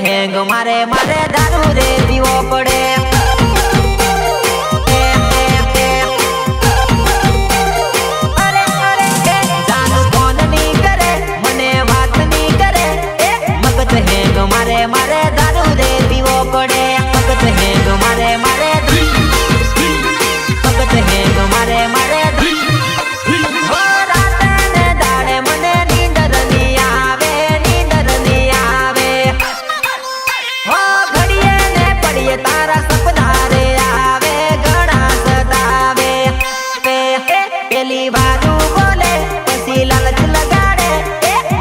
હેંગ મારે મારે દારૂ રે પીવો પડે મારે દારૂ રે પીવો પડે ભગત હેંગ મારે મારે ભગત હેંગ મારે મારે રાતે ને દાડે મને નીંદર ની આવે હો ઘડીએ ને પડીએ તારા સપના રે આવે ઘણા સતાવે પેલી બાજુ બોલે પછી લાલચ લગાડે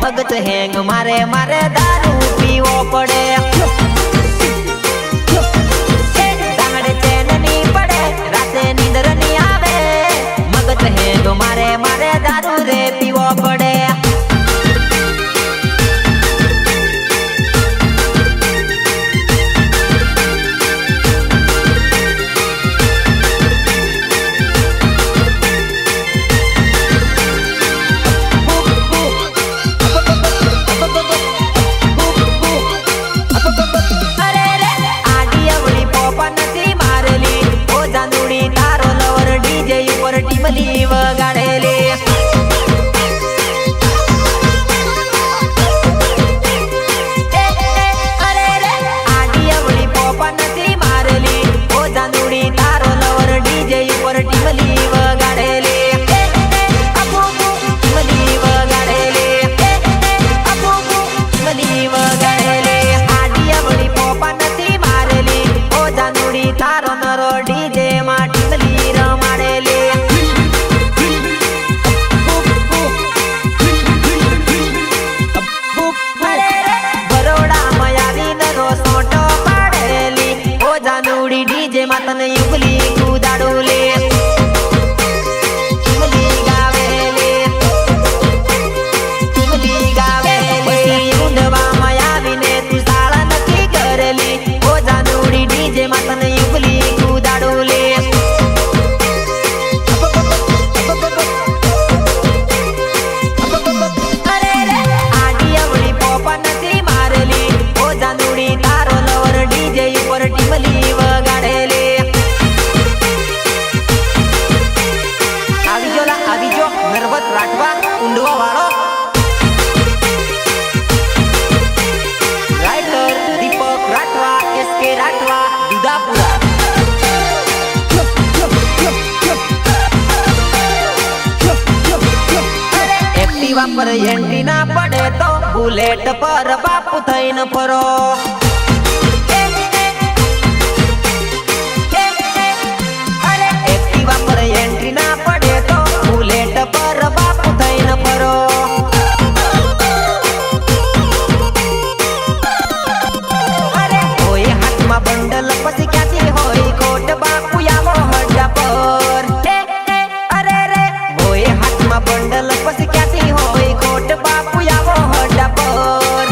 ભગત હેંગ મારે મારે દારૂ પીવો પડે દાડે ચેન ની પડે રાતે નીંદર ની આવે મગજ હેંગ મારે મારે દારૂ રે પીવો પડે ટીમલી વગાડેલી અરે રે આડી અવળી પોપા નથી મારેલી ઓ જાનુડી તારો લવર ડીજે ઉપર ટીમલી વગાડેલી ટીમલી વગાડેલી ટીમલી વગાડેલી આડી અવળી પોપા નથી મારેલી ઓ જાનુડી તારો નરો ડીજે માં ટીમલી રમાડેલી ડીજે માં તને યુગલી કુદાડું લે યુગલી ગાવેલી ઊંડવામાં આવીને તું શાળા નથી કરેલી ઓ જાનુડી ડીજે માં તને યુગલી કુદાડું લે અરે રે આડી અવળી પોપા નથી મારેલી ઓ જાનુડી તારો લવર ડીજે ઉપર ટીમલી રાઠવા ઊંડવા વાળો રાઇટર દીપક રાઠવા એસકે રાઠવા દુધાપુરા એક્ટિવા પર એન્ટ્રી ના પડે તો બુલેટ પર બાપુ થઈને ફરો એક્ટિવા પર એન્ટ્રી ના પડે તો બુલેટ પર બાપુ થઈને ફરો અરે હોય હાથમાં બંડલ પછી ક્યાંથી હોય કોટ બાપુ આવો હડ્ડા પર અરે રે હોય હાથમાં બંડલ પછી ક્યાંથી હોય કોટ બાપુ આવો હડ્ડા પર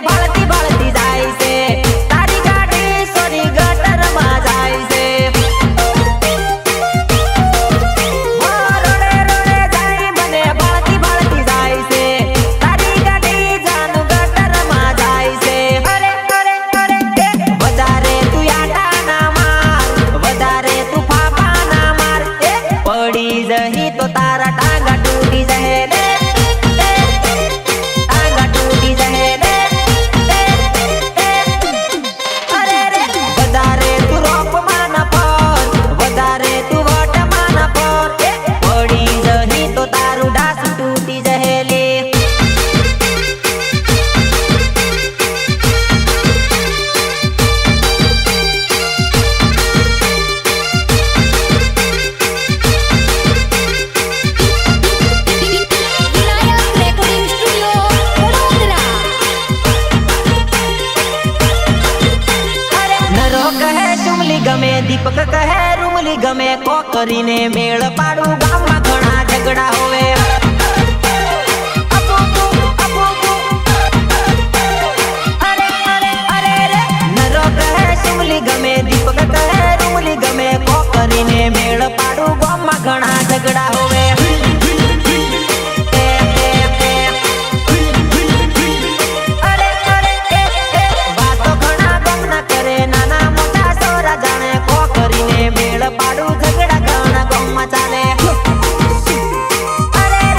ભાળતી ભાળતી જાય છે તારી ગાડી સોરી ગટરમાં જાય છે રોડે રોડે જાય મને ભાળતી ભાળતી જાય છે તારી ગાડી જાનું ગટરમાં જાય છે અરે અરે અરે વધારે તું આટા ના માર વધારે તું ફાફા ના માર પડી જહી તો તારા ટાંગા તૂટી જહે રે ટાંગા તૂટી જહે રે અરે રે વધારે તું રોપમાં ના પર વધારે તું વટમાં ના પર પડી જહી તો તારું ડાસું તૂટી જહે લે ગમે દીપક કહે રૂમલી ગમે કો કરીને મેળ પાડું ગામમાં ઘણા ઝઘડા હોવે અરે અરે અરે રે નરો કહે સુમલી ગમે દીપક કહે રૂમલી ગમે કો કરીને મેળ પાડું ગામમાં ઘણા ઝઘડા હોવે મેળ પાડું ઝઘડા ઘણા ગામમાં ચાલે અરે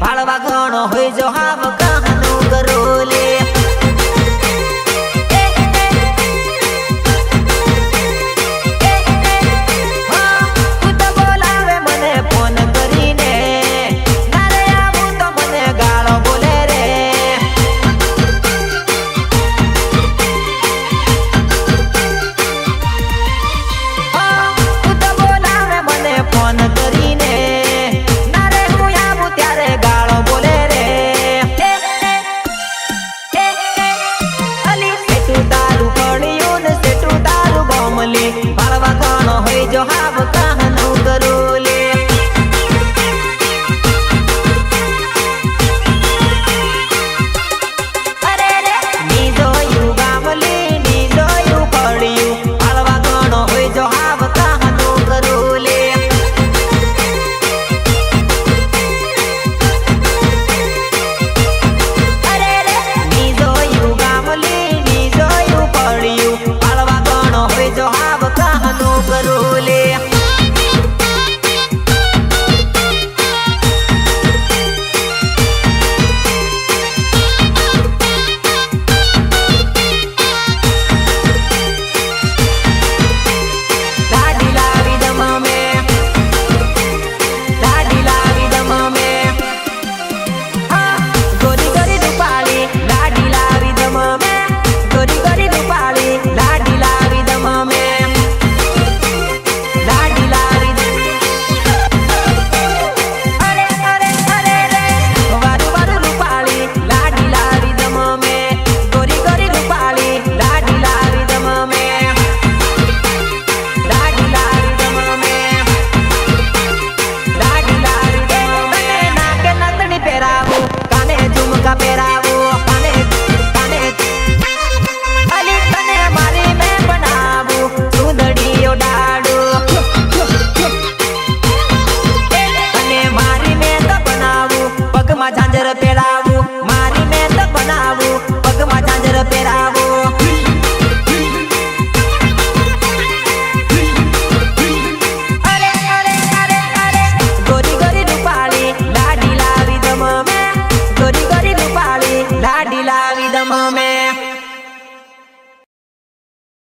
ભાળવા ઘણો હોય જો હાવ કહાનું કરોલે ભાળવા ઘણો હોય જો હાવ કહાનું કરોલે અરે રે ની જોયું ગામલી ની જોયું પડ્યું ભાળવા ઘણો હોય જો હાવ કહાનું કરોલે અરે રે ની જોયું ગામલી ની જોયું પડ્યું ભાળવા ઘણો હોય જો હાવ કહાનું કરોલે લાડી લાવી દમા મે લાડી લાવી દમા મે હા ગોરી ગોરી રૂપાળી લાડી લાવી દમા મે ગોરી ગોરી રૂપાળી લાડી લાવી દમા મે લાડી લાવી અરે અરે અરે રે વારું વારું રૂપાળી લાડી લાવી દમા મે ગોરી ગોરી રૂપાળી લાડી લાવી દમા મે લાડી લાવી દમા મે લાડી લાવી દમા મે નાકે નથણી પહેરાવું કાને ઝુમકા પહેરાવું કાને કાને અલી તને મારી મે બનાવું સુંદડીઓ ડાડું અને મારી મે તો બનાવું પગમાં ઝાંઝર પહેરાવું